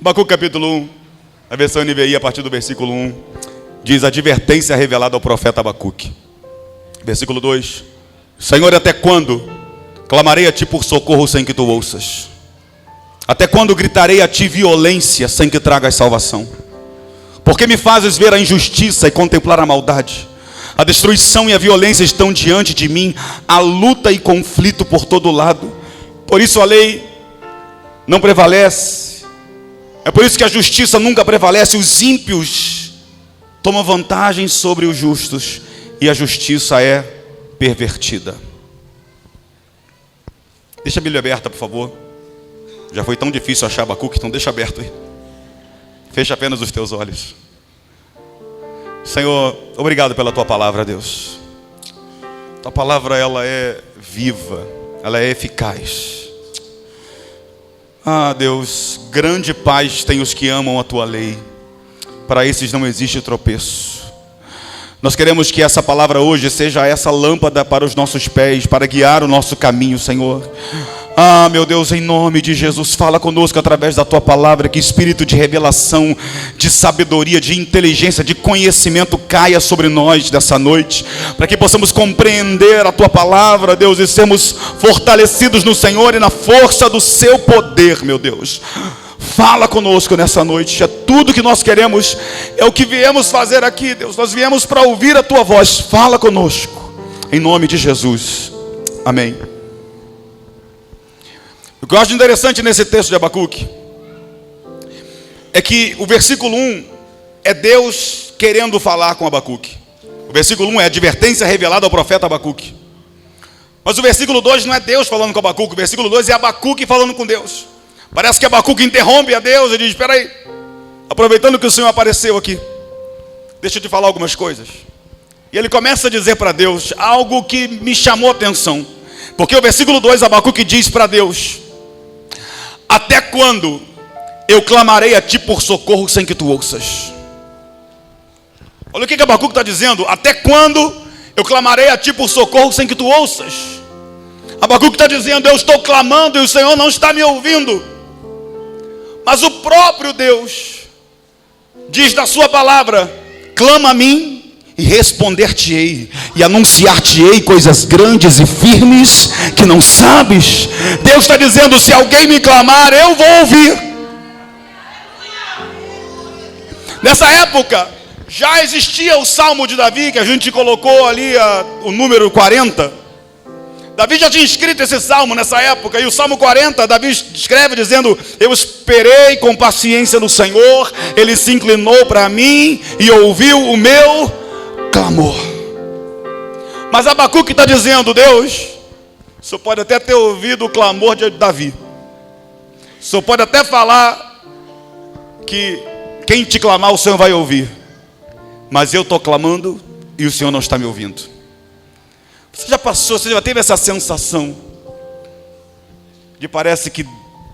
Abacuque capítulo 1, a versão NVI, a partir do versículo 1, diz: advertência revelada ao profeta Abacuque. Versículo 2: Senhor, até quando clamarei a ti por socorro sem que tu ouças? Até quando gritarei a ti violência sem que tragas salvação? Porque me fazes ver a injustiça e contemplar a maldade? A destruição e a violência estão diante de mim, a luta e conflito por todo lado. Por isso a lei não prevalece. É por isso que a justiça nunca prevalece. Os ímpios tomam vantagem sobre os justos e a justiça é pervertida. Deixa a Bíblia aberta, por favor. Já foi tão difícil achar Abacuque, então deixa aberto aí. Fecha apenas os teus olhos. Senhor, obrigado pela tua palavra, Deus. Tua palavra, ela é viva, ela é eficaz. Ah, Deus, grande paz tem os que amam a tua lei. Para esses não existe tropeço. Nós queremos que essa palavra hoje seja essa lâmpada para os nossos pés, para guiar o nosso caminho, Senhor. Ah, meu Deus, em nome de Jesus, fala conosco através da tua palavra, que espírito de revelação, de sabedoria, de inteligência, de conhecimento caia sobre nós dessa noite, para que possamos compreender a tua palavra, Deus, e sermos fortalecidos no Senhor e na força do seu poder, meu Deus. Fala conosco nessa noite, é tudo que nós queremos, é o que viemos fazer aqui, Deus. Nós viemos para ouvir a tua voz. Fala conosco, em nome de Jesus, amém. O que eu acho interessante nesse texto de Abacuque é que o versículo 1 é Deus querendo falar com Abacuque. O versículo 1 é a advertência revelada ao profeta Abacuque. Mas o versículo 2 não é Deus falando com Abacuque, o versículo 2 é Abacuque falando com Deus. Parece que Abacuque interrompe a Deus e diz: espera aí, aproveitando que o Senhor apareceu aqui, deixa eu te falar algumas coisas. E ele começa a dizer para Deus algo que me chamou a atenção. Porque o versículo 2, Abacuque diz para Deus: até quando eu clamarei a ti por socorro sem que tu ouças? Olha o que Abacuque está dizendo: até quando eu clamarei a ti por socorro sem que tu ouças? Abacuque está dizendo: eu estou clamando e o Senhor não está me ouvindo. Mas o próprio Deus diz na sua palavra: clama a mim e responder-te-ei, e anunciar-te-ei coisas grandes e firmes que não sabes. Deus está dizendo: se alguém me clamar, eu vou ouvir. Nessa época já existia o Salmo de Davi, que a gente colocou ali o número 40. Davi já tinha escrito esse salmo nessa época. E o Salmo 40, Davi escreve dizendo: eu esperei com paciência no Senhor, Ele se inclinou para mim e ouviu o meu clamor. Mas Abacuque está dizendo: Deus, o Senhor pode até ter ouvido o clamor de Davi, o Senhor pode até falar que quem te clamar o Senhor vai ouvir, mas eu estou clamando e o Senhor não está me ouvindo. Você já passou, você já teve essa sensação de parece que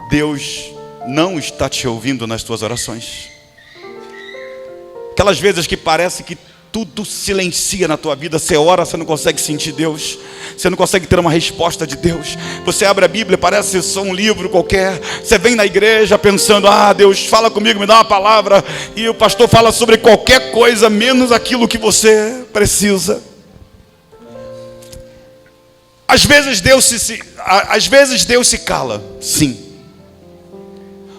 Deus não está te ouvindo nas tuas orações? Aquelas vezes que parece que tudo silencia na tua vida. Você ora, você não consegue sentir Deus, você não consegue ter uma resposta de Deus. Você abre a Bíblia, parece só um livro qualquer. Você vem na igreja pensando: ah, Deus, fala comigo, me dá uma palavra. E o pastor fala sobre qualquer coisa, menos aquilo que você precisa. Às vezes Deus se cala, sim.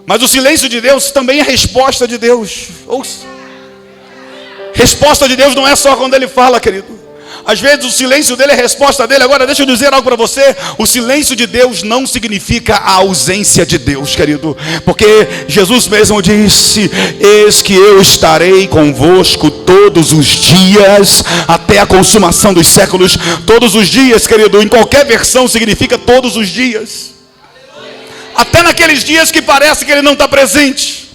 Mas o silêncio de Deus também é resposta de Deus. Ouça. Resposta de Deus não é só quando Ele fala, querido. Às vezes o silêncio dele é resposta dele. Agora deixa eu dizer algo para você: o silêncio de Deus não significa a ausência de Deus, querido. Porque Jesus mesmo disse: eis que eu estarei convosco todos os dias, até a consumação dos séculos. Todos os dias, querido, em qualquer versão significa todos os dias. Até naqueles dias que parece que Ele não está presente,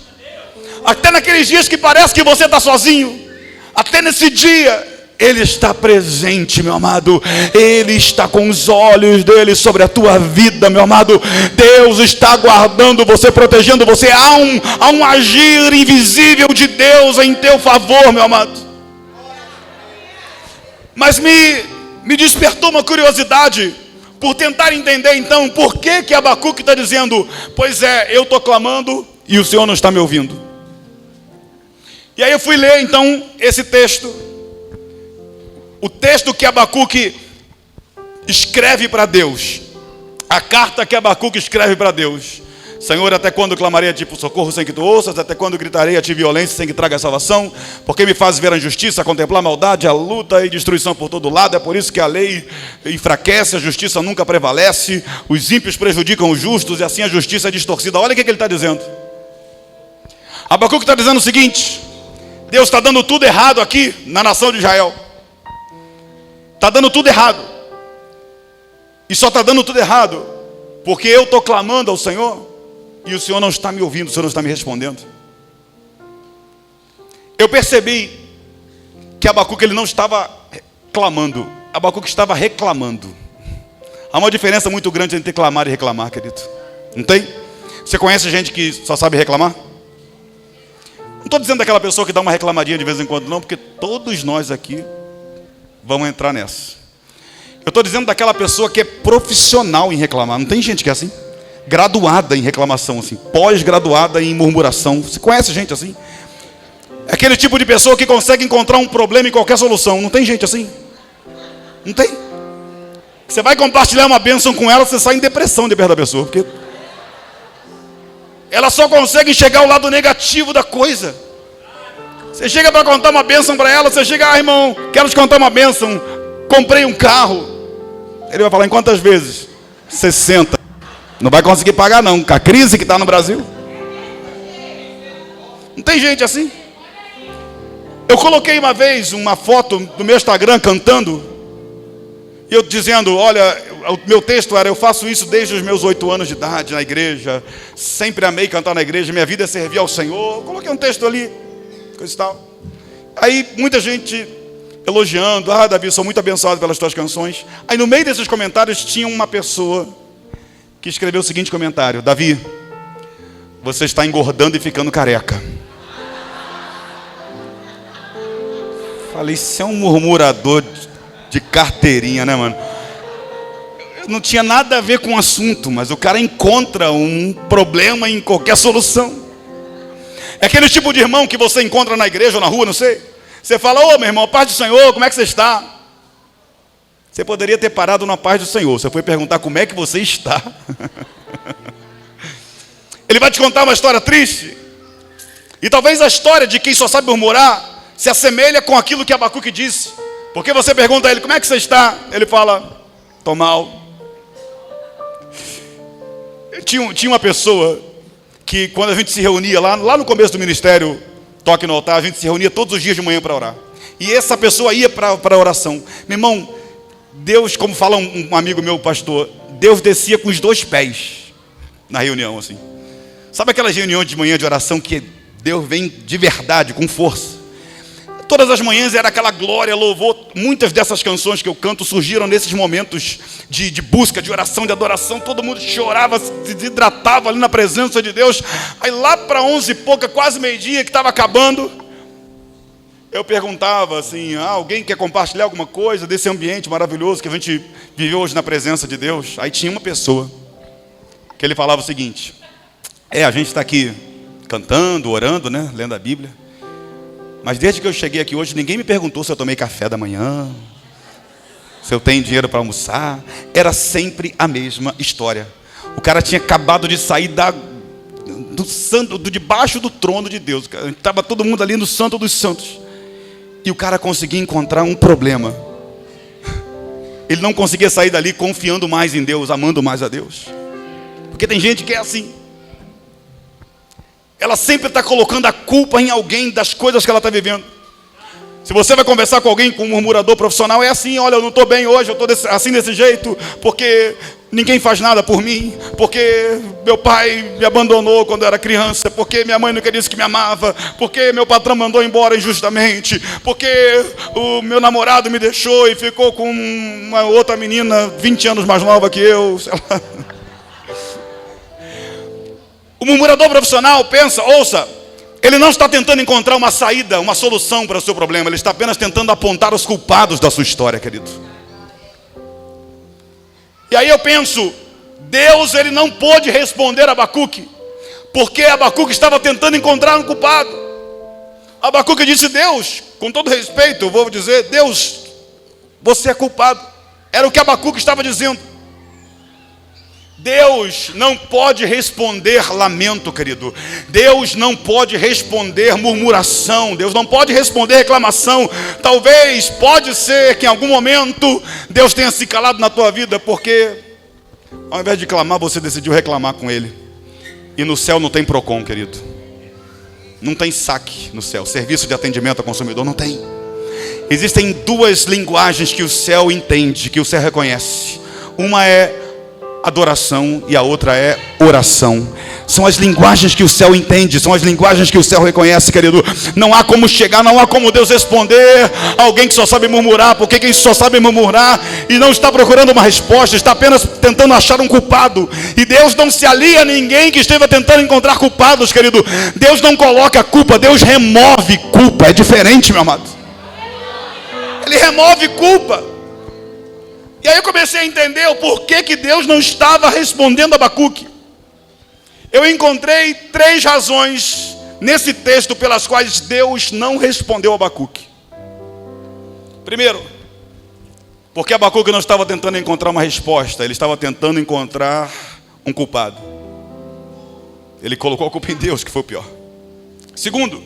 até naqueles dias que parece que você está sozinho, até nesse dia Ele está presente, meu amado. Ele está com os olhos dele sobre a tua vida, meu amado. Deus está guardando você, protegendo você. Há um agir invisível de Deus em teu favor, meu amado. Mas me despertou uma curiosidade por tentar entender então por que Abacuque está dizendo: pois é, eu estou clamando e o Senhor não está me ouvindo. E aí eu fui ler então esse texto, o texto que Abacuque escreve para Deus, a carta que Abacuque escreve para Deus. Senhor, até quando clamarei a ti por socorro sem que tu ouças? Até quando gritarei a ti violência sem que traga salvação? Porque me fazes ver a injustiça, contemplar a maldade, a luta e destruição por todo lado. É por isso que a lei enfraquece, a justiça nunca prevalece. Os ímpios prejudicam os justos e assim a justiça é distorcida. Olha o que ele está dizendo. Abacuque está dizendo o seguinte: Deus está dando tudo errado aqui na nação de Israel. Está dando tudo errado. E só está dando tudo errado porque eu estou clamando ao Senhor e o Senhor não está me ouvindo, o Senhor não está me respondendo. Eu percebi que Abacuque ele não estava clamando, Abacuque estava reclamando. Há uma diferença muito grande entre clamar e reclamar, querido. Não tem? Você conhece gente que só sabe reclamar? Não estou dizendo daquela pessoa que dá uma reclamadinha de vez em quando, não, porque todos nós aqui vamos entrar nessa. Eu estou dizendo daquela pessoa que é profissional em reclamar. Não tem gente que é assim? Graduada em reclamação, assim, pós-graduada em murmuração. Você conhece gente assim? É aquele tipo de pessoa que consegue encontrar um problema em qualquer solução. Não tem gente assim? Não tem? Você vai compartilhar uma bênção com ela, você sai em depressão de perto da pessoa, porque ela só consegue enxergar o lado negativo da coisa. Você chega para contar uma bênção para ela, você chega, irmão, quero te contar uma bênção, comprei um carro. Ele vai falar, em quantas vezes? 60. Não vai conseguir pagar não, com a crise que está no Brasil. Não tem gente assim? Eu coloquei uma vez uma foto no meu Instagram cantando, e eu dizendo, olha, o meu texto era, eu faço isso desde os meus 8 anos de idade na igreja, sempre amei cantar na igreja, minha vida é servir ao Senhor. Eu coloquei um texto ali, coisa e tal. Aí muita gente elogiando, Davi, sou muito abençoado pelas tuas canções. Aí no meio desses comentários tinha uma pessoa que escreveu o seguinte comentário: Davi, você está engordando e ficando careca. Falei, isso é um murmurador de carteirinha, né, mano? Não tinha nada a ver com o assunto, mas o cara encontra um problema em qualquer solução. É aquele tipo de irmão que você encontra na igreja ou na rua, não sei. Você fala, ô meu irmão, paz do Senhor, como é que você está? Você poderia ter parado na paz do Senhor. Você foi perguntar como é que você está. Ele vai te contar uma história triste. E talvez a história de quem só sabe murmurar se assemelha com aquilo que Abacuque disse. Porque você pergunta a ele, como é que você está? Ele fala, estou mal. Tinha uma pessoa que quando a gente se reunia lá no começo do ministério Toque no Altar, a gente se reunia todos os dias de manhã para orar. E essa pessoa ia para a oração. Meu irmão, Deus, como fala um amigo meu, pastor, Deus descia com os 2 pés na reunião, assim. Sabe aquelas reuniões de manhã de oração que Deus vem de verdade, com força? Todas as manhãs era aquela glória, louvor. Muitas dessas canções que eu canto surgiram nesses momentos de busca, de oração, de adoração. Todo mundo chorava, se desidratava ali na presença de Deus. Aí lá para 11 e pouca, quase meio-dia, que estava acabando, eu perguntava assim, alguém quer compartilhar alguma coisa desse ambiente maravilhoso que a gente viveu hoje na presença de Deus? Aí tinha uma pessoa que ele falava o seguinte, a gente está aqui cantando, orando, né, lendo a Bíblia. Mas desde que eu cheguei aqui hoje, ninguém me perguntou se eu tomei café da manhã, se eu tenho dinheiro para almoçar. Era sempre a mesma história. O cara tinha acabado de sair do debaixo do trono de Deus. Estava todo mundo ali no Santo dos Santos. E o cara conseguia encontrar um problema. Ele não conseguia sair dali confiando mais em Deus, amando mais a Deus. Porque tem gente que é assim. Ela sempre está colocando a culpa em alguém das coisas que ela está vivendo. Se você vai conversar com alguém, com um murmurador profissional, é assim, olha, eu não estou bem hoje, eu estou assim desse jeito, porque ninguém faz nada por mim, porque meu pai me abandonou quando eu era criança, porque minha mãe nunca disse que me amava, porque meu patrão mandou embora injustamente, porque o meu namorado me deixou e ficou com uma outra menina 20 anos mais nova que eu, sei lá. O murmurador profissional pensa, ouça, ele não está tentando encontrar uma saída, uma solução para o seu problema. Ele está apenas tentando apontar os culpados da sua história, querido. E aí eu penso, Deus ele não pôde responder a Abacuque, Porque Abacuque estava tentando encontrar um culpado. Abacuque disse: Deus, com todo respeito, eu vou dizer, Deus, você é culpado. Era o que Abacuque estava dizendo. Deus não pode responder lamento, querido. Deus não pode responder murmuração. Deus não pode responder reclamação. Talvez, pode ser que em algum momento Deus tenha se calado na tua vida, porque ao invés de clamar, você decidiu reclamar com Ele. E no céu não tem PROCON, querido. Não tem saque no céu. Serviço de atendimento ao consumidor não tem. Existem duas linguagens que o céu entende, que o céu reconhece. Uma é adoração e a outra é oração. São as linguagens que o céu entende, são as linguagens que o céu reconhece, querido. Não há como chegar, não há como Deus responder alguém que só sabe murmurar, porque quem só sabe murmurar e não está procurando uma resposta, está apenas tentando achar um culpado. E Deus não se alia a ninguém que esteja tentando encontrar culpados, querido. Deus não coloca culpa, Deus remove culpa. É diferente, meu amado. Ele remove culpa. E aí eu comecei a entender o porquê que Deus não estava respondendo a Abacuque. Eu encontrei 3 razões nesse texto pelas quais Deus não respondeu a Abacuque. Primeiro, porque Abacuque não estava tentando encontrar uma resposta, ele estava tentando encontrar um culpado. Ele colocou a culpa em Deus, que foi o pior. Segundo,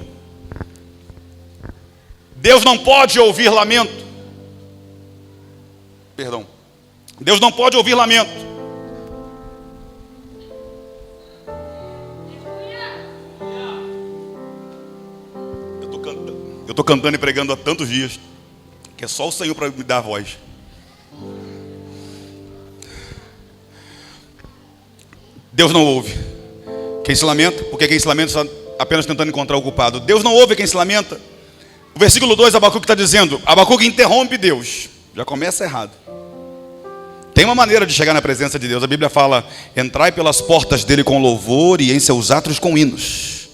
Deus não pode ouvir lamento. Perdão. Deus não pode ouvir lamento. Eu estou cantando e pregando há tantos dias que é só o Senhor para me dar a voz. Deus não ouve quem se lamenta, porque quem se lamenta está apenas tentando encontrar o culpado. Deus não ouve quem se lamenta. O versículo 2, Abacuque está dizendo, Abacuque interrompe Deus. Já começa errado. Tem uma maneira de chegar na presença de Deus. A Bíblia fala: entrai pelas portas dele com louvor e em seus atos com hinos.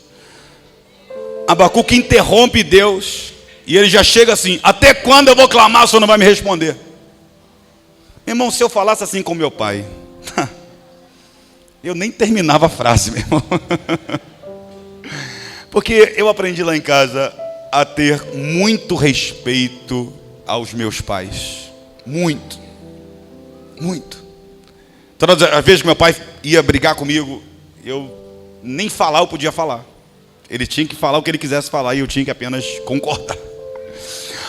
Abacuque interrompe Deus e ele já chega assim: até quando eu vou clamar, o Senhor não vai me responder? Meu irmão, se eu falasse assim com meu pai, eu nem terminava a frase, meu irmão. Porque eu aprendi lá em casa a ter muito respeito aos meus pais. Muito. Todas as vezes que meu pai ia brigar comigo, eu nem falar eu podia falar. Ele tinha que falar o que ele quisesse falar e eu tinha que apenas concordar.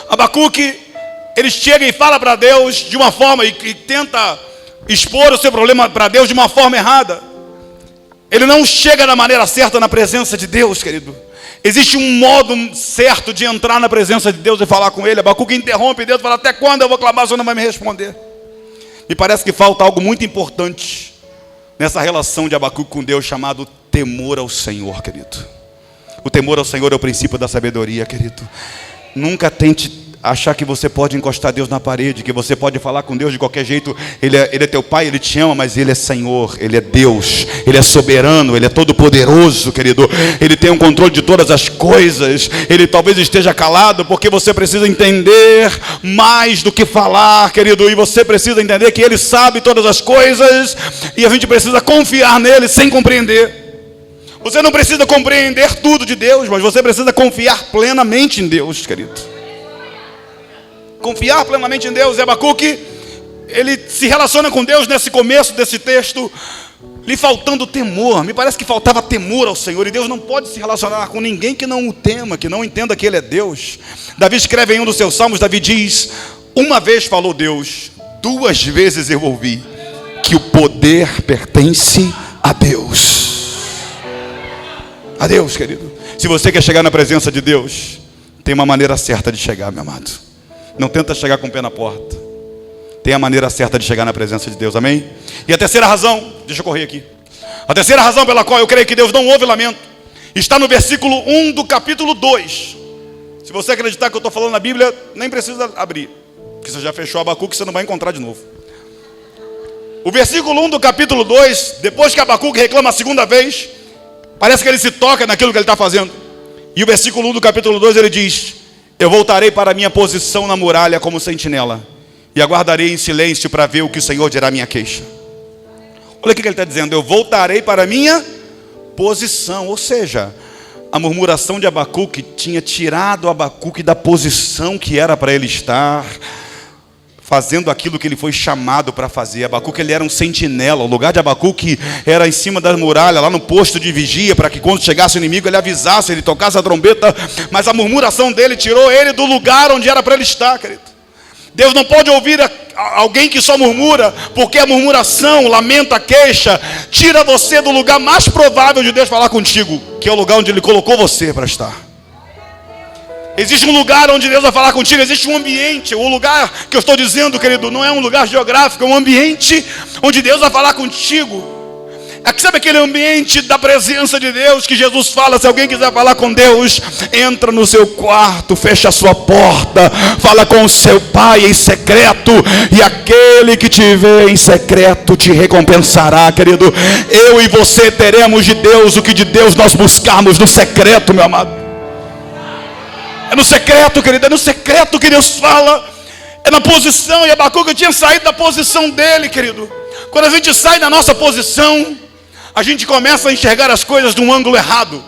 Abacuque, ele chega e fala para Deus de uma forma e tenta expor o seu problema para Deus de uma forma errada. Ele não chega da maneira certa na presença de Deus, querido. Existe um modo certo de entrar na presença de Deus e falar com Ele. Abacuque interrompe Deus e fala: até quando eu vou clamar, o Senhor não vai me responder? Me parece que falta algo muito importante nessa relação de Abacuque com Deus, chamado temor ao Senhor, querido. O temor ao Senhor é o princípio da sabedoria, querido. Nunca tente achar que você pode encostar Deus na parede, que você pode falar com Deus de qualquer jeito. Ele é teu pai, Ele te ama, mas Ele é Senhor, Ele é Deus, Ele é soberano, Ele é todo poderoso, querido. Ele tem um controle de todas as coisas. Ele talvez esteja calado porque você precisa entender mais do que falar, querido. E você precisa entender que Ele sabe todas as coisas e a gente precisa confiar nele sem compreender. Você não precisa compreender tudo de Deus, mas você precisa confiar plenamente em Deus, querido. Confiar plenamente em Deus. E Abacuque, ele se relaciona com Deus nesse começo desse texto, lhe faltando temor. Me parece que faltava temor ao Senhor. E Deus não pode se relacionar com ninguém que não o tema, que não entenda que Ele é Deus. Davi escreve em um dos seus salmos, Davi diz: uma vez falou Deus, 2 vezes eu ouvi que o poder pertence a Deus. A Deus, querido. Se você quer chegar na presença de Deus, tem uma maneira certa de chegar, meu amado. Não tenta chegar com o pé na porta. Tem a maneira certa de chegar na presença de Deus, amém? E a terceira razão, deixa eu correr aqui. A terceira razão pela qual eu creio que Deus não ouve lamento, está no versículo 1 do capítulo 2. Se você acreditar que eu estou falando na Bíblia, nem precisa abrir, porque você já fechou Abacuque, você não vai encontrar de novo. O versículo 1 do capítulo 2, depois que Abacuque reclama a segunda vez, parece que ele se toca naquilo que ele está fazendo. E o versículo 1 do capítulo 2 ele diz: eu voltarei para a minha posição na muralha como sentinela, e aguardarei em silêncio para ver o que o Senhor dirá à minha queixa. Olha o que ele está dizendo: eu voltarei para a minha posição. Ou seja, a murmuração de Abacuque tinha tirado Abacuque da posição que era para ele estar, fazendo aquilo que ele foi chamado para fazer. Abacuque, ele era um sentinela. O lugar de Abacuque era em cima da muralha, lá no posto de vigia, para que quando chegasse o inimigo ele avisasse, ele tocasse a trombeta. Mas a murmuração dele tirou ele do lugar onde era para ele estar, querido. Deus não pode ouvir alguém que só murmura, porque a murmuração, o lamento, a queixa, tira você do lugar mais provável de Deus falar contigo, que é o lugar onde Ele colocou você para estar. Existe um lugar onde Deus vai falar contigo, existe um ambiente. O lugar que eu estou dizendo, querido, não é um lugar geográfico, é um ambiente onde Deus vai falar contigo. Sabe aquele ambiente da presença de Deus que Jesus fala? Se alguém quiser falar com Deus, entra no seu quarto, fecha a sua porta, fala com o seu pai em secreto, e aquele que te vê em secreto te recompensará, querido. Eu e você teremos de Deus o que de Deus nós buscarmos no secreto, meu amado. É no secreto, querido, é no secreto que Deus fala. É na posição, e Abacuque tinha saído da posição dele, querido. Quando a gente sai da nossa posição, a gente começa a enxergar as coisas de um ângulo errado.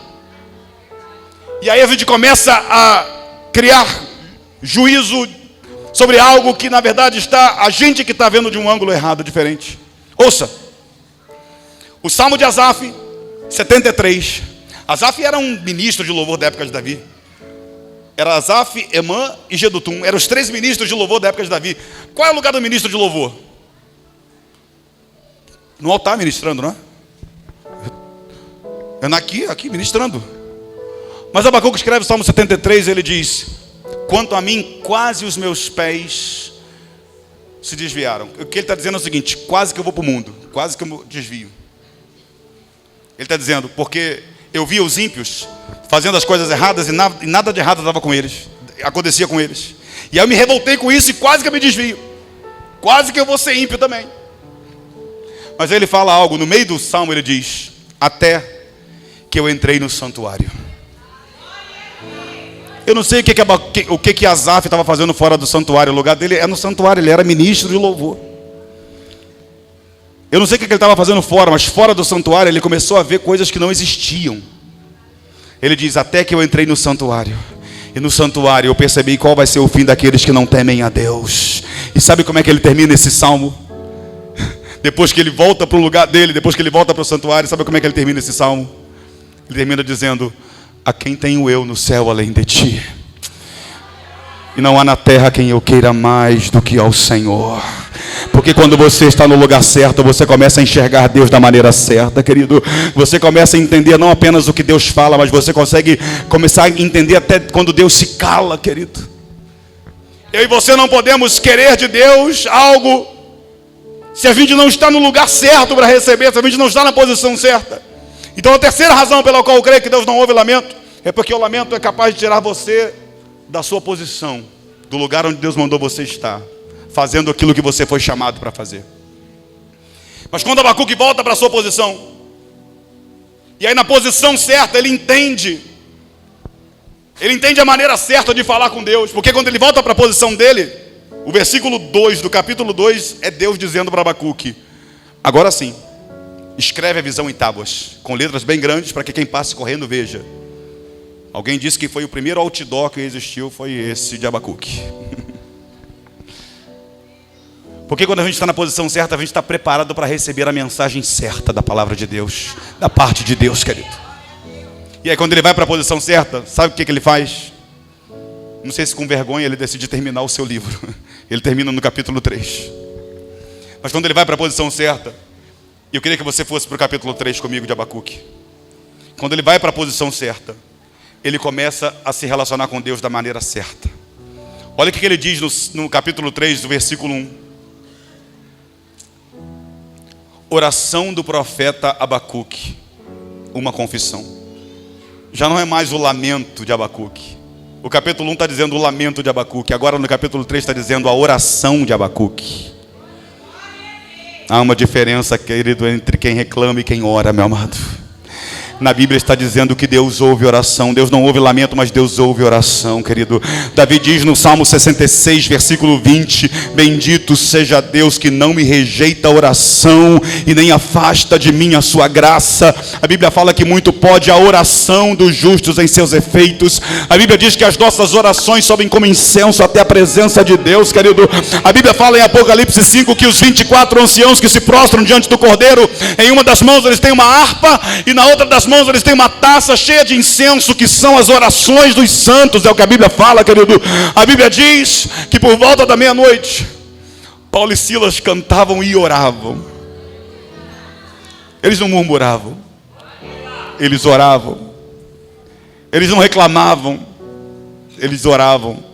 E aí a gente começa a criar juízo sobre algo que na verdade a gente que está vendo de um ângulo errado, diferente. Ouça, o Salmo de Asaf, 73. Asaf era um ministro de louvor da época de Davi. Era Asaf, Emã e Jedutum. Eram os 3 ministros de louvor da época de Davi. Qual é o lugar do ministro de louvor? No altar ministrando, não é? Aqui ministrando. Mas Abacuque escreve o Salmo 73, ele diz: quanto a mim, quase os meus pés se desviaram. O que ele está dizendo é o seguinte: quase que eu vou para o mundo, quase que eu desvio. Ele está dizendo, porque eu via os ímpios fazendo as coisas erradas e nada de errado estava com eles, acontecia com eles. E aí eu me revoltei com isso e quase que eu me desvio. Quase que eu vou ser ímpio também. Mas ele fala algo, no meio do salmo ele diz: até que eu entrei no santuário. Eu não sei o que Asaf estava fazendo fora do santuário. O lugar dele é no santuário, ele era ministro de louvor. Eu não sei o que ele estava fazendo fora, mas fora do santuário ele começou a ver coisas que não existiam. Ele diz: até que eu entrei no santuário, e no santuário eu percebi qual vai ser o fim daqueles que não temem a Deus. E sabe como é que ele termina esse salmo? Depois que ele volta para o lugar dele, depois que ele volta para o santuário, sabe como é que ele termina esse salmo? Ele termina dizendo: a quem tenho eu no céu além de ti? E não há na terra quem eu queira mais do que ao Senhor. Porque quando você está no lugar certo, você começa a enxergar Deus da maneira certa, querido. Você começa a entender não apenas o que Deus fala, mas você consegue começar a entender até quando Deus se cala, querido. Eu e você não podemos querer de Deus algo se a gente não está no lugar certo para receber, se a gente não está na posição certa. Então a terceira razão pela qual eu creio que Deus não ouve lamento é porque o lamento é capaz de tirar você da sua posição, do lugar onde Deus mandou você estar, fazendo aquilo que você foi chamado para fazer. Mas quando Abacuque volta para a sua posição, e aí na posição certa ele entende a maneira certa de falar com Deus, porque quando ele volta para a posição dele, o versículo 2 do capítulo 2 é Deus dizendo para Abacuque: agora sim, escreve a visão em tábuas, com letras bem grandes, para que quem passe correndo veja. Alguém disse que foi o primeiro outdoor que existiu, foi esse de Abacuque. Porque quando a gente está na posição certa, a gente está preparado para receber a mensagem certa da palavra de Deus, da parte de Deus, querido. E aí quando ele vai para a posição certa, sabe o que ele faz? Não sei se com vergonha ele decide terminar o seu livro. Ele termina no capítulo 3. Mas quando ele vai para a posição certa, e eu queria que você fosse para o capítulo 3 comigo de Abacuque. Quando ele vai para a posição certa, ele começa a se relacionar com Deus da maneira certa. Olha o que ele diz no capítulo 3, do versículo 1. Oração do profeta Abacuque. Uma confissão. Já não é mais o lamento de Abacuque. O capítulo 1 está dizendo o lamento de Abacuque. Agora no capítulo 3 está dizendo a oração de Abacuque. Há uma diferença, querido, entre quem reclama e quem ora, meu amado. Na Bíblia está dizendo que Deus ouve oração. Deus não ouve lamento, mas Deus ouve oração, querido. Davi diz no Salmo 66, versículo 20: bendito seja Deus que não me rejeita a oração e nem afasta de mim a sua graça. A Bíblia fala que muito pode a oração dos justos em seus efeitos. A Bíblia diz que as nossas orações sobem como incenso até a presença de Deus, querido. A Bíblia fala em Apocalipse 5 que os 24 anciãos que se prostram diante do Cordeiro, em uma das mãos eles têm uma harpa e na outra das mãos eles têm uma taça cheia de incenso, que são as orações dos santos. É o que a Bíblia fala, querido. A Bíblia diz que por volta da meia-noite, Paulo e Silas cantavam e oravam. Eles não murmuravam, eles oravam. Eles não reclamavam, eles oravam.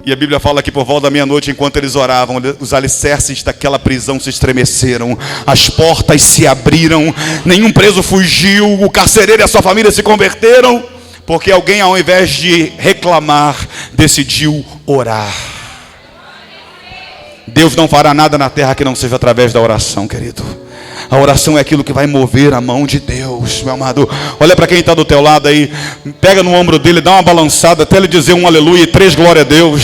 E a Bíblia fala que por volta da meia-noite, enquanto eles oravam, os alicerces daquela prisão se estremeceram, as portas se abriram, nenhum preso fugiu, o carcereiro e a sua família se converteram, porque alguém, ao invés de reclamar, decidiu orar. Deus não fará nada na terra que não seja através da oração, querido. A oração é aquilo que vai mover a mão de Deus, meu amado. Olha para quem está do teu lado aí, pega no ombro dele, dá uma balançada até ele dizer um aleluia e 3 glória a Deus.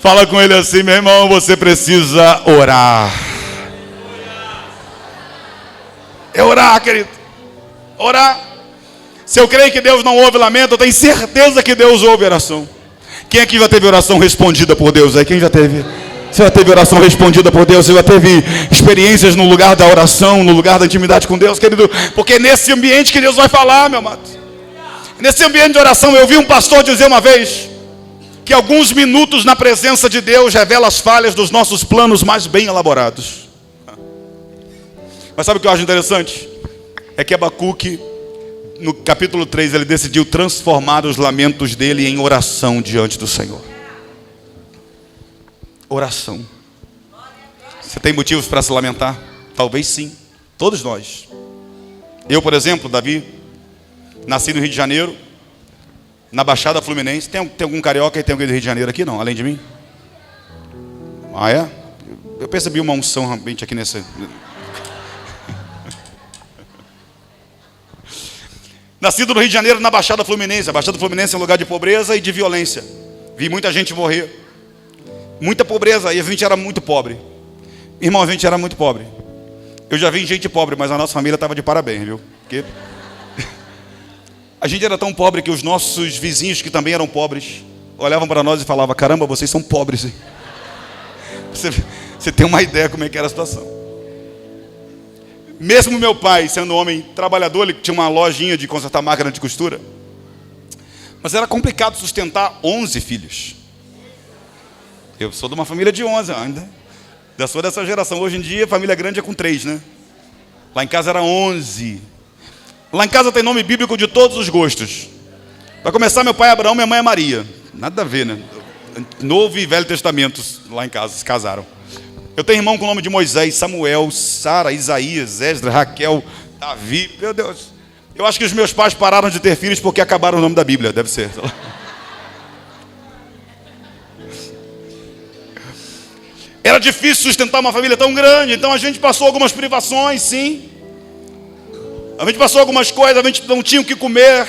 Fala com ele assim: meu irmão, você precisa orar. É orar, querido. Orar. Se eu creio que Deus não ouve lamento, eu tenho certeza que Deus ouve oração. Quem aqui já teve oração respondida por Deus? Aí, quem já teve? Você já teve oração respondida por Deus? Você já teve experiências no lugar da oração, no lugar da intimidade com Deus, querido? Porque é nesse ambiente que Deus vai falar, meu amado. Nesse ambiente de oração, eu vi um pastor dizer uma vez que alguns minutos na presença de Deus revela as falhas dos nossos planos mais bem elaborados. Mas sabe o que eu acho interessante? É que Abacuque, no capítulo 3, ele decidiu transformar os lamentos dele em oração diante do Senhor. Oração. Você tem motivos para se lamentar? Talvez sim. Todos nós. Eu, por exemplo, Davi, nasci no Rio de Janeiro, na Baixada Fluminense. Tem algum carioca e tem alguém do Rio de Janeiro aqui? Não, além de mim? Ah, é? Eu percebi uma unção realmente aqui nessa... Nascido no Rio de Janeiro, na Baixada Fluminense. A Baixada Fluminense é um lugar de pobreza e de violência. Vi muita gente morrer. Muita pobreza, e a gente era muito pobre. Irmão, a gente era muito pobre. Eu já vi gente pobre, mas a nossa família estava de parabéns, viu? Porque a gente era tão pobre que os nossos vizinhos, que também eram pobres, olhavam para nós e falavam: caramba, vocês são pobres, hein? Você tem uma ideia como é que era a situação. Mesmo meu pai, sendo um homem trabalhador, ele tinha uma lojinha de consertar máquina de costura. Mas era complicado sustentar 11 filhos. Eu sou de uma família de 11 ainda. Eu sou dessa geração. Hoje em dia, família grande é com 3, né? Lá em casa era 11. Lá em casa tem nome bíblico de todos os gostos. Para começar, meu pai é Abraão, minha mãe é Maria. Nada a ver, né? Novo e Velho Testamento lá em casa, se casaram. Eu tenho irmão com o nome de Moisés, Samuel, Sara, Isaías, Esdras, Raquel, Davi. Meu Deus. Eu acho que os meus pais pararam de ter filhos porque acabaram o nome da Bíblia. Deve ser. Era difícil sustentar uma família tão grande. Então a gente passou algumas privações, sim. A gente passou algumas coisas. A gente não tinha o que comer.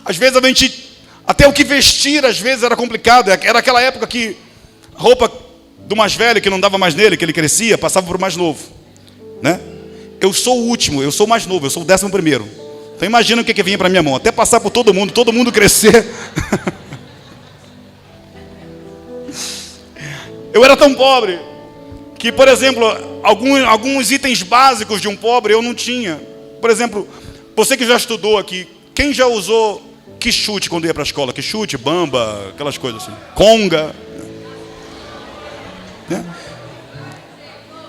Às vezes a gente... Até o que vestir, às vezes, era complicado. Era aquela época que a roupa do mais velho, que não dava mais nele, que ele crescia, passava para o mais novo, né? Eu sou o último, eu sou o mais novo, eu sou o 11º. Então imagina o que vinha para minha mão, até passar por todo mundo crescer. Eu era tão pobre que, por exemplo, alguns itens básicos de um pobre eu não tinha. Por exemplo, você que já estudou aqui, quem já usou quichute quando ia para a escola? Quichute, bamba, aquelas coisas assim, conga.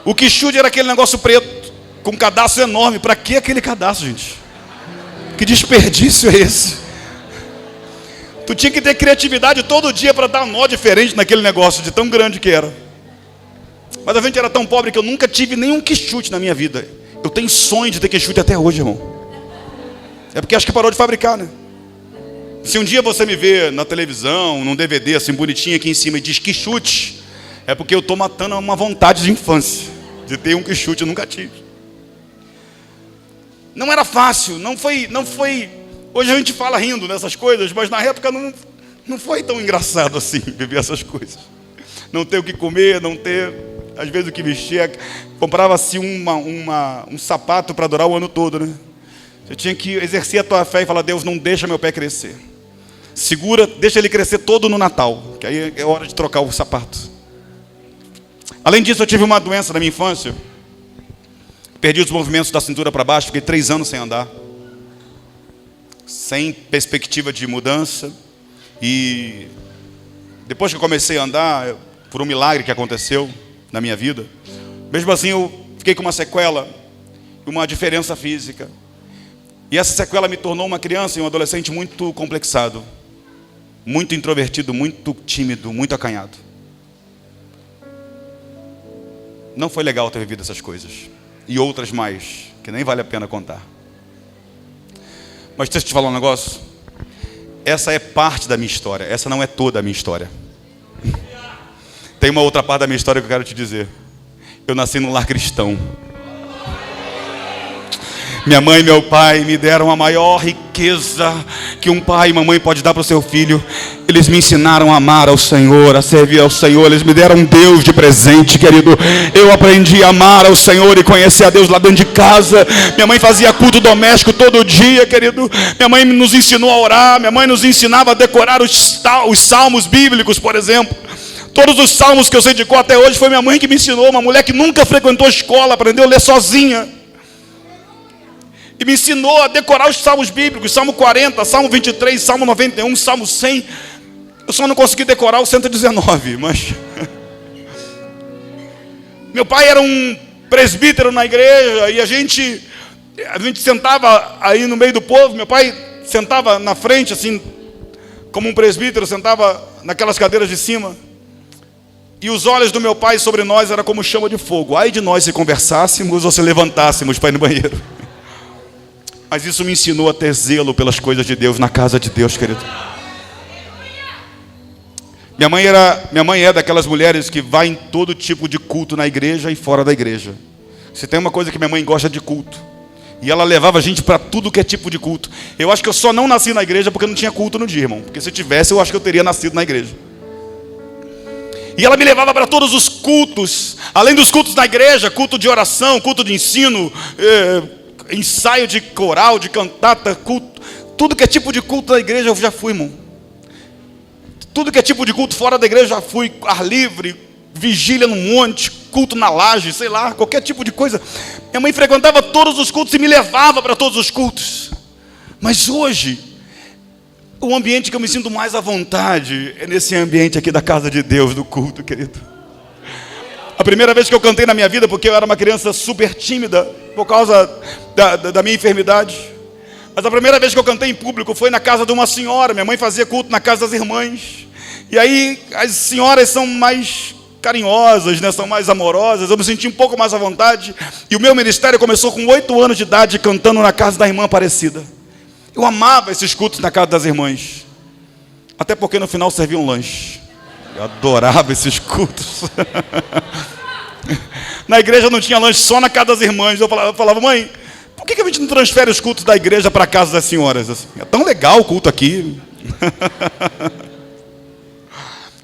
O quichute era aquele negócio preto com um cadastro enorme. Para que aquele cadastro, gente? Que desperdício é esse? Tu tinha que ter criatividade todo dia para dar um nó diferente naquele negócio, de tão grande que era. Mas a gente era tão pobre que eu nunca tive nenhum quichute na minha vida. Eu tenho sonho de ter quichute até hoje, irmão. É porque acho que parou de fabricar, né? Se um dia você me ver na televisão, num DVD assim bonitinho aqui em cima e diz quichute, É porque eu estou matando uma vontade de infância, de ter um que chute, eu nunca tive. Não era fácil, não foi. Hoje a gente fala rindo nessas coisas, mas na época não foi tão engraçado assim, viver essas coisas. Não ter o que comer, não ter, às vezes, o que vestir. Comprava-se um sapato para durar o ano todo, né? Você tinha que exercer a tua fé e falar: Deus, não deixa meu pé crescer. Segura, deixa ele crescer todo no Natal, que aí é hora de trocar o sapato. Além disso, eu tive uma doença na minha infância. Perdi os movimentos da cintura para baixo, fiquei 3 anos sem andar. Sem perspectiva de mudança. E depois que eu comecei a andar, por um milagre que aconteceu na minha vida, mesmo assim eu fiquei com uma sequela, uma diferença física. E essa sequela me tornou uma criança e um adolescente muito complexado, muito introvertido, muito tímido, muito acanhado. Não foi legal ter vivido essas coisas. E outras mais, que nem vale a pena contar. Mas deixa eu te falar um negócio. Essa é parte da minha história, essa não é toda a minha história. Tem uma outra parte da minha história que eu quero te dizer. Eu nasci num lar cristão. Minha mãe e meu pai me deram a maior riqueza que um pai e uma mãe pode dar para o seu filho. Eles me ensinaram a amar ao Senhor, a servir ao Senhor. Eles me deram um Deus de presente, querido. Eu aprendi a amar ao Senhor e conhecer a Deus lá dentro de casa. Minha mãe fazia culto doméstico todo dia, querido. Minha mãe nos ensinou a orar. Minha mãe nos ensinava a decorar os salmos bíblicos, por exemplo. Todos os salmos que eu sei de cor até hoje foi minha mãe que me ensinou. Uma mulher que nunca frequentou a escola, aprendeu a ler sozinha. E me ensinou a decorar os salmos bíblicos, Salmo 40, Salmo 23, Salmo 91, Salmo 100. Eu só não consegui decorar o 119, mas... Meu pai era um presbítero na igreja e a gente sentava aí no meio do povo. Meu pai sentava na frente, assim, como um presbítero, sentava naquelas cadeiras de cima. E os olhos do meu pai sobre nós era como chama de fogo. Ai de nós se conversássemos ou se levantássemos para ir no banheiro. Mas isso me ensinou a ter zelo pelas coisas de Deus, na casa de Deus, querido. Minha mãe é daquelas mulheres que vai em todo tipo de culto na igreja e fora da igreja. Se tem uma coisa que minha mãe gosta de culto. E ela levava a gente para tudo que é tipo de culto. Eu acho que eu só não nasci na igreja porque não tinha culto no dia, irmão. Porque se tivesse, eu acho que eu teria nascido na igreja. E ela me levava para todos os cultos. Além dos cultos na igreja, culto de oração, culto de ensino, ensaio de coral, de cantata, culto, tudo que é tipo de culto da igreja eu já fui, irmão. Tudo que é tipo de culto fora da igreja eu já fui. Ar livre, vigília no monte, culto na laje, sei lá, qualquer tipo de coisa. Minha mãe frequentava todos os cultos e me levava para todos os cultos. Mas hoje, o ambiente que eu me sinto mais à vontade é nesse ambiente aqui da casa de Deus, do culto, querido. A primeira vez que eu cantei na minha vida, porque eu era uma criança super tímida, por causa da minha enfermidade. Mas a primeira vez que eu cantei em público foi na casa de uma senhora. Minha mãe fazia culto na casa das irmãs. E aí as senhoras são mais carinhosas, né? São mais amorosas. Eu me senti um pouco mais à vontade. E o meu ministério começou com 8 anos de idade, cantando na casa da irmã Aparecida. Eu amava esses cultos na casa das irmãs. Até porque no final servia um lanche. Eu adorava esses cultos. Na igreja não tinha lanche, só na casa das irmãs. Eu falava, mãe, por que a gente não transfere os cultos da igreja para a casa das senhoras? Assim, é tão legal o culto aqui.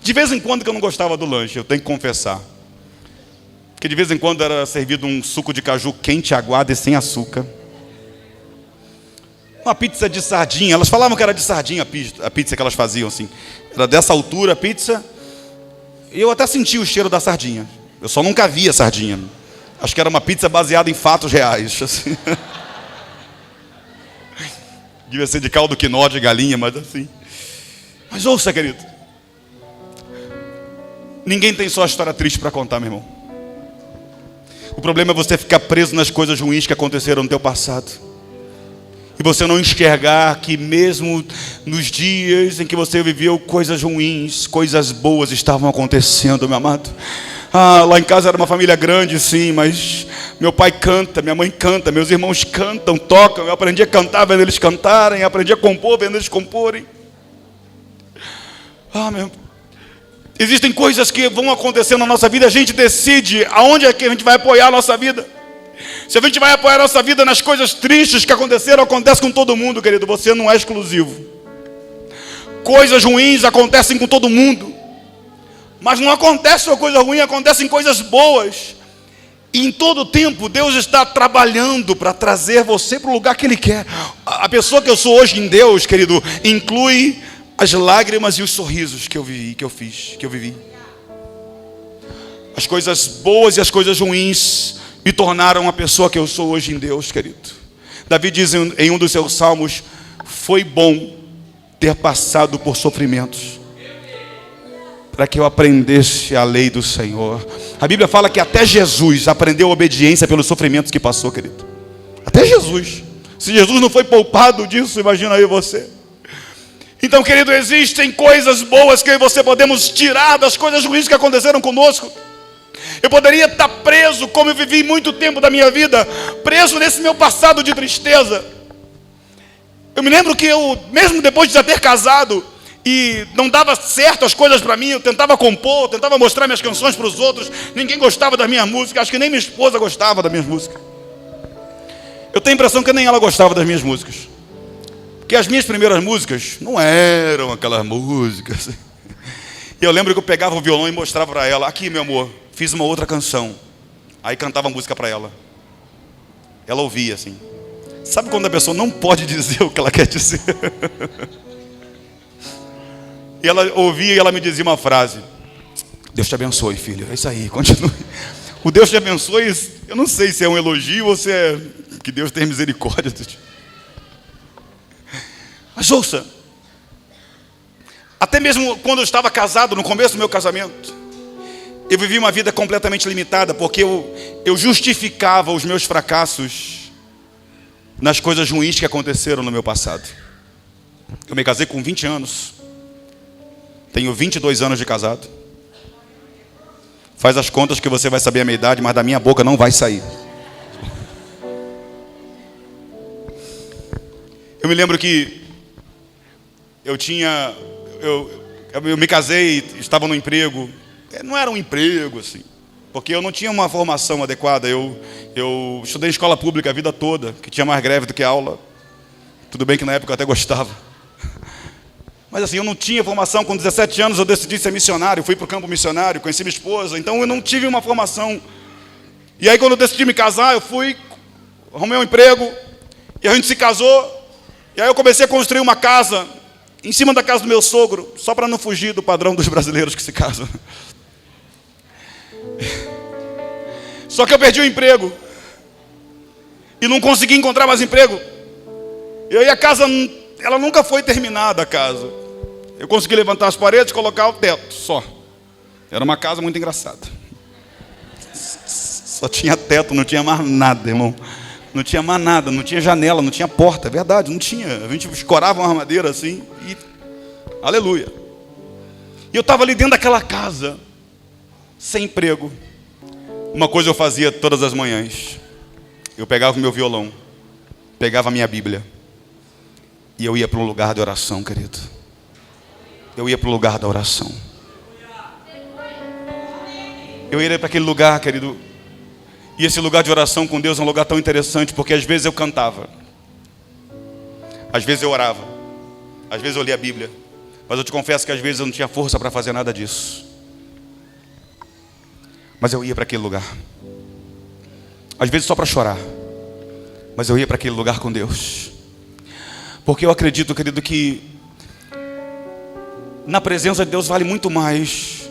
De vez em quando que eu não gostava do lanche, eu tenho que confessar. Porque de vez em quando era servido um suco de caju quente, aguado e sem açúcar. Uma pizza de sardinha. Elas falavam que era de sardinha a pizza que elas faziam assim. Era dessa altura a pizza. E eu até sentia o cheiro da sardinha. Eu só nunca via sardinha. Acho que era uma pizza baseada em fatos reais. Assim. Devia ser de caldo quinó de galinha, mas assim. Mas ouça, querido. Ninguém tem só história triste para contar, meu irmão. O problema é você ficar preso nas coisas ruins que aconteceram no teu passado. E você não enxergar que mesmo nos dias em que você viveu coisas ruins, coisas boas estavam acontecendo, meu amado. Lá em casa era uma família grande, sim, mas meu pai canta, minha mãe canta, meus irmãos cantam, tocam. Eu aprendi a cantar vendo eles cantarem, aprendi a compor vendo eles comporem. Existem coisas que vão acontecer na nossa vida, a gente decide aonde é que a gente vai apoiar a nossa vida. Se a gente vai apoiar a nossa vida nas coisas tristes que aconteceram, acontece com todo mundo, querido, você não é exclusivo. Coisas ruins acontecem com todo mundo, mas não acontece uma coisa ruim, acontecem coisas boas. E em todo tempo Deus está trabalhando para trazer você para o lugar que Ele quer. A pessoa que eu sou hoje em Deus, querido, inclui as lágrimas e os sorrisos que eu vivi. As coisas boas e as coisas ruins me tornaram a pessoa que eu sou hoje em Deus, querido. Davi diz em um dos seus salmos: foi bom ter passado por sofrimentos, para que eu aprendesse a lei do Senhor. A Bíblia fala que até Jesus aprendeu obediência pelos sofrimentos que passou, querido. Até Jesus. Se Jesus não foi poupado disso, imagina aí você. Então, querido, existem coisas boas que eu e você podemos tirar das coisas ruins que aconteceram conosco. Eu poderia estar preso, como eu vivi muito tempo da minha vida, preso nesse meu passado de tristeza. Eu me lembro que eu, mesmo depois de já ter casado, e não dava certo as coisas para mim, eu tentava compor, tentava mostrar minhas canções para os outros, ninguém gostava das minhas músicas, acho que nem minha esposa gostava das minhas músicas. Eu tenho a impressão que nem ela gostava das minhas músicas, porque as minhas primeiras músicas não eram aquelas músicas. E eu lembro que eu pegava o violão e mostrava para ela: aqui, meu amor, fiz uma outra canção. Aí cantava a música para ela. Ela ouvia assim. Sabe quando a pessoa não pode dizer o que ela quer dizer? E ela ouvia e ela me dizia uma frase: Deus te abençoe, filho. É isso aí, continue. O Deus te abençoe, eu não sei se é um elogio ou se é que Deus tem misericórdia de ti. Mas ouça, até mesmo quando eu estava casado, no começo do meu casamento, eu vivi uma vida completamente limitada, porque eu justificava os meus fracassos nas coisas ruins que aconteceram no meu passado. Eu me casei com 20 anos. Tenho 22 anos de casado. Faz as contas que você vai saber a minha idade, mas da minha boca não vai sair. Eu me lembro que eu me casei, estava no emprego. Não era um emprego assim, porque eu não tinha uma formação adequada. Eu estudei em escola pública a vida toda, que tinha mais greve do que aula. Tudo bem que na época eu até gostava. Mas assim, eu não tinha formação. Com 17 anos eu decidi ser missionário. Fui para o campo missionário, conheci minha esposa. Então eu não tive uma formação. E aí quando eu decidi me casar, eu fui, arrumei um emprego, e a gente se casou. E aí eu comecei a construir uma casa em cima da casa do meu sogro, só para não fugir do padrão dos brasileiros que se casam. Só que eu perdi o emprego e não consegui encontrar mais emprego. E aí a casa, ela nunca foi terminada, a casa. Eu consegui levantar as paredes e colocar o teto, só. Era uma casa muito engraçada. Só tinha teto, não tinha mais nada, irmão. Não tinha mais nada, não tinha janela, não tinha porta, é verdade, não tinha. A gente escorava uma armadeira assim e... aleluia. E eu estava ali dentro daquela casa, sem emprego. Uma coisa eu fazia todas as manhãs. Eu pegava o meu violão, pegava a minha Bíblia, e eu ia para um lugar de oração, querido. Eu ia para o lugar da oração. Eu ia para aquele lugar, querido. E esse lugar de oração com Deus é um lugar tão interessante, porque às vezes eu cantava, às vezes eu orava, às vezes eu lia a Bíblia, mas eu te confesso que às vezes eu não tinha força para fazer nada disso. Mas eu ia para aquele lugar, às vezes só para chorar, mas eu ia para aquele lugar com Deus, porque eu acredito, querido, que na presença de Deus vale muito mais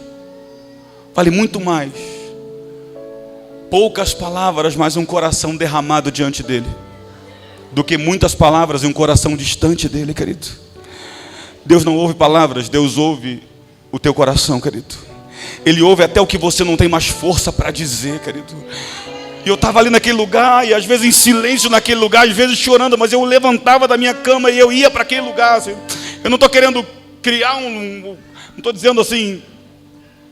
poucas palavras, mas um coração derramado diante dele, do que muitas palavras e um coração distante dele, querido. Deus não ouve palavras, Deus ouve o teu coração, querido. Ele ouve até o que você não tem mais força para dizer, querido. E eu estava ali naquele lugar, e às vezes em silêncio naquele lugar, às vezes chorando, mas eu levantava da minha cama e eu ia para aquele lugar, assim. Eu não estou querendo criar não estou dizendo assim,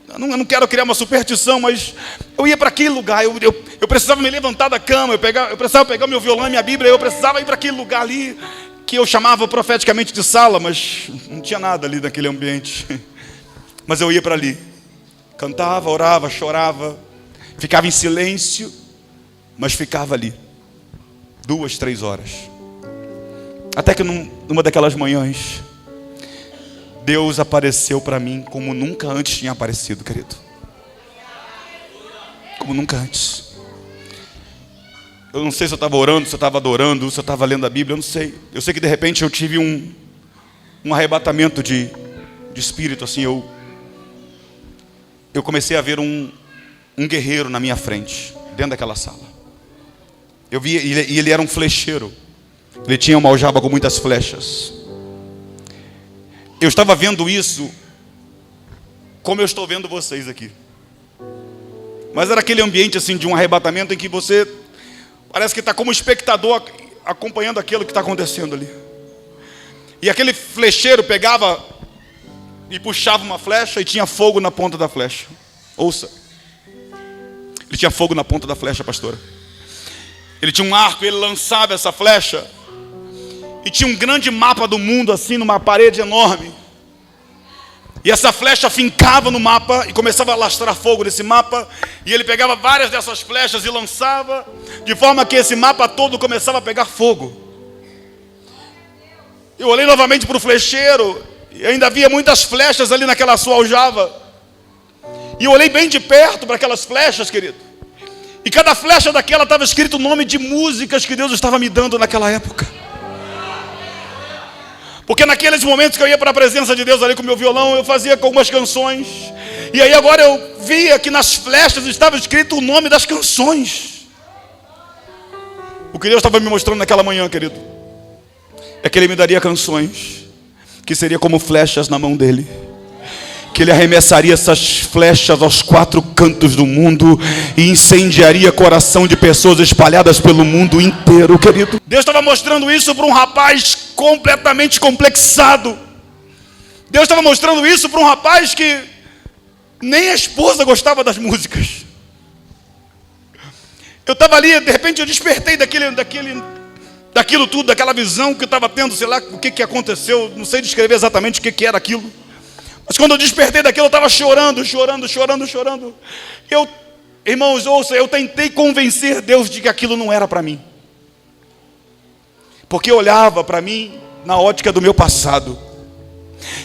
eu não quero criar uma superstição, mas eu ia para aquele lugar, eu precisava me levantar da cama, eu precisava pegar meu violão e minha Bíblia, eu precisava ir para aquele lugar ali, que eu chamava profeticamente de sala, mas não tinha nada ali naquele ambiente. Mas eu ia para ali, cantava, orava, chorava, ficava em silêncio, mas ficava ali 2, 3 horas. Até que numa daquelas manhãs, Deus apareceu para mim como nunca antes tinha aparecido, querido. Como nunca antes. Eu não sei se eu estava orando, se eu estava adorando, se eu estava lendo a Bíblia, eu não sei. Eu sei que de repente eu tive um arrebatamento de espírito, assim. Eu comecei a ver um guerreiro na minha frente, dentro daquela sala. Eu vi, e ele era um flecheiro. Ele tinha uma aljava com muitas flechas. Eu estava vendo isso como eu estou vendo vocês aqui. Mas era aquele ambiente assim de um arrebatamento em que você parece que está como espectador acompanhando aquilo que está acontecendo ali. E aquele flecheiro pegava e puxava uma flecha e tinha fogo na ponta da flecha. Ouça. Ele tinha fogo na ponta da flecha, pastora. Ele tinha um arco e ele lançava essa flecha. E tinha um grande mapa do mundo assim numa parede enorme. E essa flecha fincava no mapa e começava a alastrar fogo nesse mapa. E ele pegava várias dessas flechas e lançava, de forma que esse mapa todo começava a pegar fogo. Eu olhei novamente para o flecheiro e ainda havia muitas flechas ali naquela sua aljava. E eu olhei bem de perto para aquelas flechas, querido. E cada flecha daquela estava escrito o nome de músicas que Deus estava me dando naquela época. Porque naqueles momentos que eu ia para a presença de Deus ali com o meu violão, eu fazia algumas canções. E aí agora eu via que nas flechas estava escrito o nome das canções. O que Deus estava me mostrando naquela manhã, querido, é que Ele me daria canções que seria como flechas na mão dEle. Que Ele arremessaria essas flechas aos 4 cantos do mundo e incendiaria coração de pessoas espalhadas pelo mundo inteiro, querido. Deus estava mostrando isso para um rapaz completamente complexado. Deus estava mostrando isso para um rapaz que nem a esposa gostava das músicas. Eu estava ali, de repente eu despertei daquilo tudo, daquela visão que eu estava tendo, sei lá o que aconteceu, não sei descrever exatamente o que era aquilo. Mas quando eu despertei daquilo, eu estava chorando. Irmãos, ouça, eu tentei convencer Deus de que aquilo não era para mim. Porque eu olhava para mim na ótica do meu passado.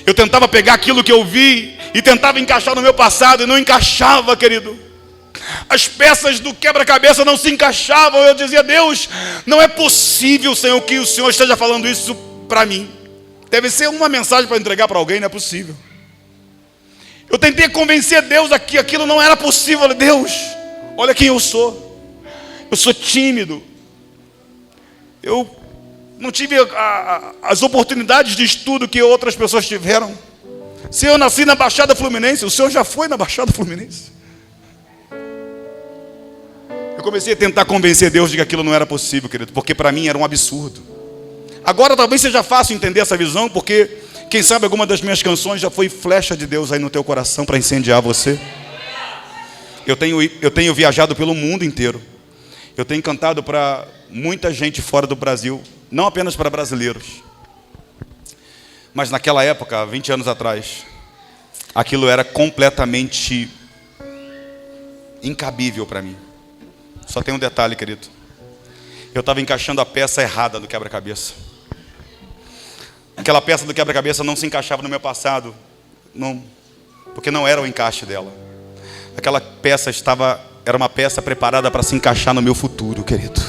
Eu tentava pegar aquilo que eu vi e tentava encaixar no meu passado e não encaixava, querido. As peças do quebra-cabeça não se encaixavam. Eu dizia: Deus, não é possível, Senhor, que o Senhor esteja falando isso para mim. Deve ser uma mensagem para entregar para alguém, não é possível. Eu tentei convencer Deus que aquilo não era possível. Deus, olha quem eu sou. Eu sou tímido. Eu não tive as oportunidades de estudo que outras pessoas tiveram. Se eu nasci na Baixada Fluminense, o Senhor já foi na Baixada Fluminense. Eu comecei a tentar convencer Deus de que aquilo não era possível, querido, porque para mim era um absurdo. Agora talvez seja fácil entender essa visão, porque quem sabe alguma das minhas canções já foi flecha de Deus aí no teu coração para incendiar você. Eu tenho viajado pelo mundo inteiro. Eu tenho cantado para muita gente fora do Brasil, não apenas para brasileiros. Mas naquela época, 20 anos atrás, aquilo era completamente incabível para mim. Só tem um detalhe, querido. Eu estava encaixando a peça errada no quebra-cabeça. Aquela peça do quebra-cabeça não se encaixava no meu passado, não, porque não era o encaixe dela. Aquela peça era uma peça preparada para se encaixar no meu futuro, querido.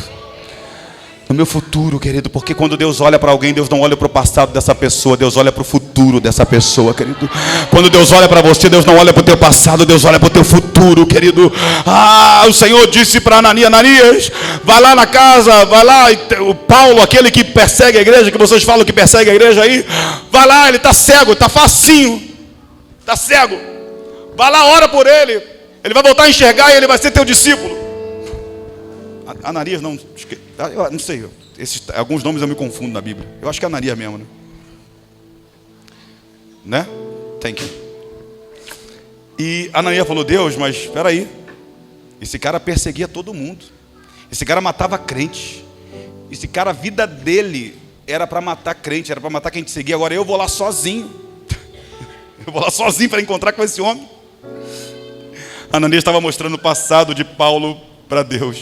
No meu futuro, querido, porque quando Deus olha para alguém, Deus não olha para o passado dessa pessoa, Deus olha para o futuro dessa pessoa, querido. Quando Deus olha para você, Deus não olha para o teu passado, Deus olha para o teu futuro, querido. O Senhor disse para Ananias, vai lá na casa, vai lá, o Paulo, aquele que persegue a igreja, que vocês falam que persegue a igreja aí, vai lá, ele está cego, está facinho, está cego. Vai lá, ora por ele, ele vai voltar a enxergar e ele vai ser teu discípulo. Ananias não sei, alguns nomes eu me confundo na Bíblia. Eu acho que é Ananias mesmo, né? Thank you. E Ananias falou: Deus, mas espera aí, esse cara perseguia todo mundo, esse cara matava crente, esse cara, a vida dele era para matar crente, era para matar quem te seguia. Agora eu vou lá sozinho. Eu vou lá sozinho para encontrar com esse homem. Ananias estava mostrando o passado de Paulo para Deus.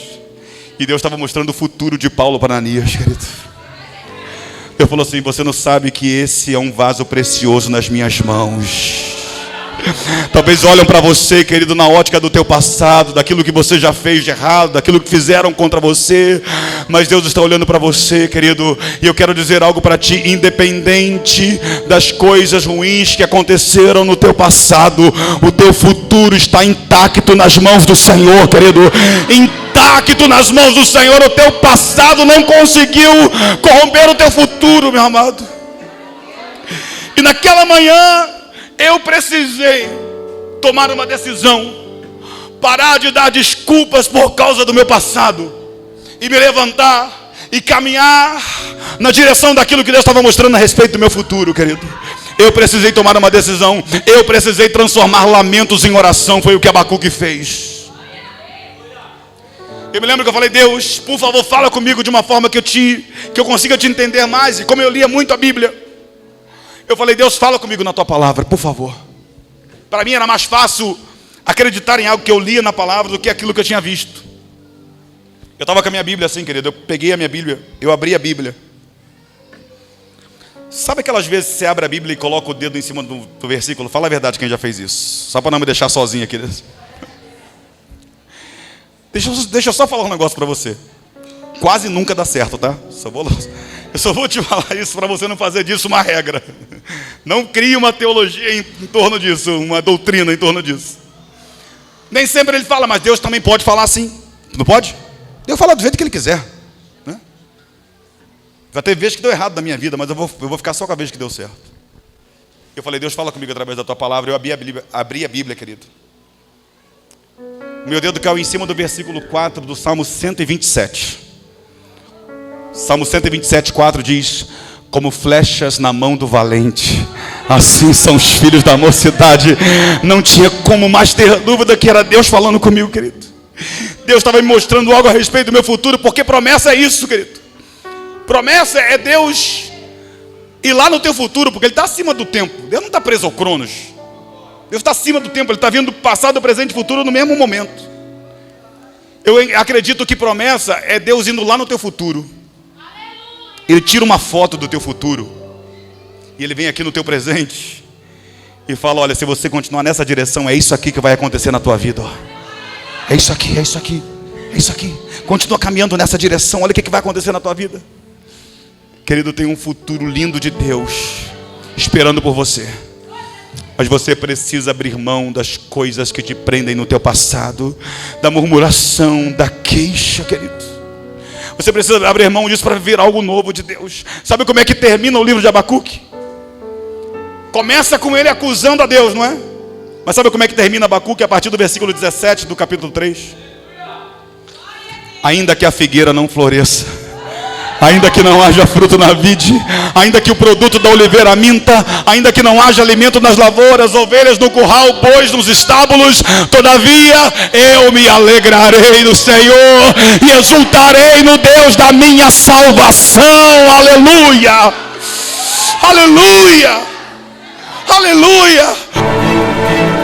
E Deus estava mostrando o futuro de Paulo para Ananias, querido. Deus falou assim: você não sabe que esse é um vaso precioso nas minhas mãos. Talvez olham para você, querido, na ótica do teu passado, daquilo que você já fez de errado, daquilo que fizeram contra você. Mas Deus está olhando para você, querido, e eu quero dizer algo para ti: independente das coisas ruins que aconteceram no teu passado, o teu futuro está intacto nas mãos do Senhor, querido. Intacto nas mãos do Senhor. O teu passado não conseguiu corromper o teu futuro, meu amado. E naquela manhã eu precisei tomar uma decisão, parar de dar desculpas por causa do meu passado e me levantar e caminhar na direção daquilo que Deus estava mostrando a respeito do meu futuro, querido. Eu precisei tomar uma decisão, eu precisei transformar lamentos em oração. Foi o que Abacuque fez. Eu me lembro que eu falei: Deus, por favor, fala comigo de uma forma que eu consiga te entender mais. E como eu lia muito a Bíblia, eu falei: Deus, fala comigo na tua palavra, por favor. Para mim era mais fácil acreditar em algo que eu lia na palavra do que aquilo que eu tinha visto. Eu estava com a minha Bíblia assim, querido. Eu peguei a minha Bíblia, eu abri a Bíblia. Sabe aquelas vezes que você abre a Bíblia e coloca o dedo em cima do versículo? Fala a verdade, quem já fez isso. Só para não me deixar sozinho aqui. Deixa eu só falar um negócio para você. Quase nunca dá certo, tá? Eu só vou te falar isso para você não fazer disso uma regra. Não crie uma teologia em torno disso, uma doutrina em torno disso. Nem sempre ele fala, mas Deus também pode falar assim. Não pode? Deus fala do jeito que ele quiser, né? Vai ter vezes que deu errado na minha vida, mas eu vou ficar só com a vez que deu certo. Eu falei: Deus, fala comigo através da tua palavra. Eu abri a Bíblia, querido. Meu dedo caiu em cima do versículo 4 do Salmo 127. Salmo 127, 4 diz: como flechas na mão do valente, assim são os filhos da mocidade. Não tinha como mais ter dúvida que era Deus falando comigo, querido. Deus estava me mostrando algo a respeito do meu futuro, porque promessa é isso, querido. Promessa é Deus ir lá no teu futuro, porque Ele está acima do tempo. Deus não está preso ao Cronos. Deus está acima do tempo. Ele está vendo passado, presente e futuro no mesmo momento. Eu acredito que promessa é Deus indo lá no teu futuro. Ele tira uma foto do teu futuro e Ele vem aqui no teu presente e fala: olha, se você continuar nessa direção, é isso aqui que vai acontecer na tua vida, ó. É isso aqui, é isso aqui, é isso aqui. Continua caminhando nessa direção, olha o que vai acontecer na tua vida. Querido, tem um futuro lindo de Deus esperando por você. Mas você precisa abrir mão das coisas que te prendem no teu passado, da murmuração, da queixa, querido. Você precisa abrir mão disso para viver algo novo de Deus. Sabe como é que termina o livro de Abacuque? Começa com ele acusando a Deus, não é? Mas sabe como é que termina Abacuque? A partir do versículo 17 do capítulo 3. Ainda que a figueira não floresça, ainda que não haja fruto na vide, ainda que o produto da oliveira minta, ainda que não haja alimento nas lavouras, ovelhas no curral, bois nos estábulos, todavia eu me alegrarei no Senhor e exultarei no Deus da minha salvação. Aleluia! Aleluia! Aleluia!